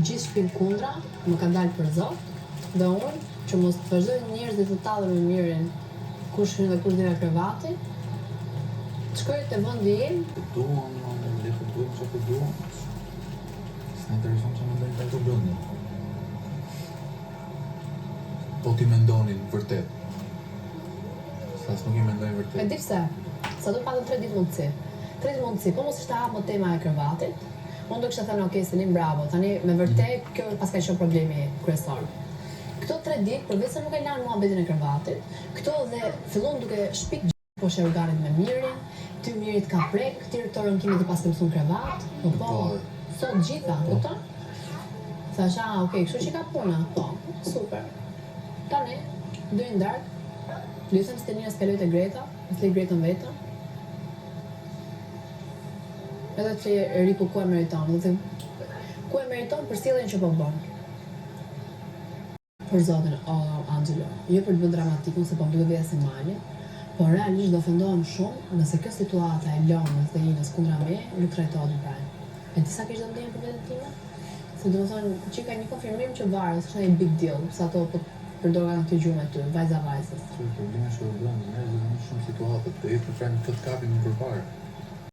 gjithë shpinë kundra, më ka dalë për zot, dhe unë që mos të vazhdojnë njerëzit të talën me mirin kush hyn dhe kush dira krevati, shkoj te vendi im. Duam, le të duam çfarë duam. S'na intereson që mendojnë këto blondë. Po ti mendonin vërtet. Sa nuk i mendojnë vërtet. E di pse? Sa do patëm 3 ditë mundësi. 3 ditë mundësi, po mos ishte hap më tema e krevatit. Unë do kisha thënë okay, Selim, bravo. Tani me vërtet kjo pas ka qenë problemi kryesor. Këto 3 ditë, përveç se nuk e lanë muhabetin e krevatit, këto dhe fillon duke shpik poshtë organit me mirin, ty mirit ka prek, ti rëtorën kimi të pas të mësun krevat, po, sot gjitha, kupton? Thasha, okay, kështu që ka puna, po, super. Tani, dojnë dark, lysëm së të njëra s'kaloj të Greta, s'lej Gretën vetën, edhe të riku ku e meriton, dhe ku e meriton për sjelljen që po bën. Për zotin, Angelo, jo për të bën dramatikun se po më duhet veja se mali, por realisht do ofendohem shumë nëse kjo situata e Lonës dhe Inës kundra me nuk trajtohet në prajnë. E ti sa kish dëmtimin për veten time? Se do të thonë që ka një konfirmim që varet, s'është një big deal, se ato po përdoren këtë gjumë ty, vajza vajzës. Problemi është që njerëzit në shumë situata të jetë në këtë kapin më përpara.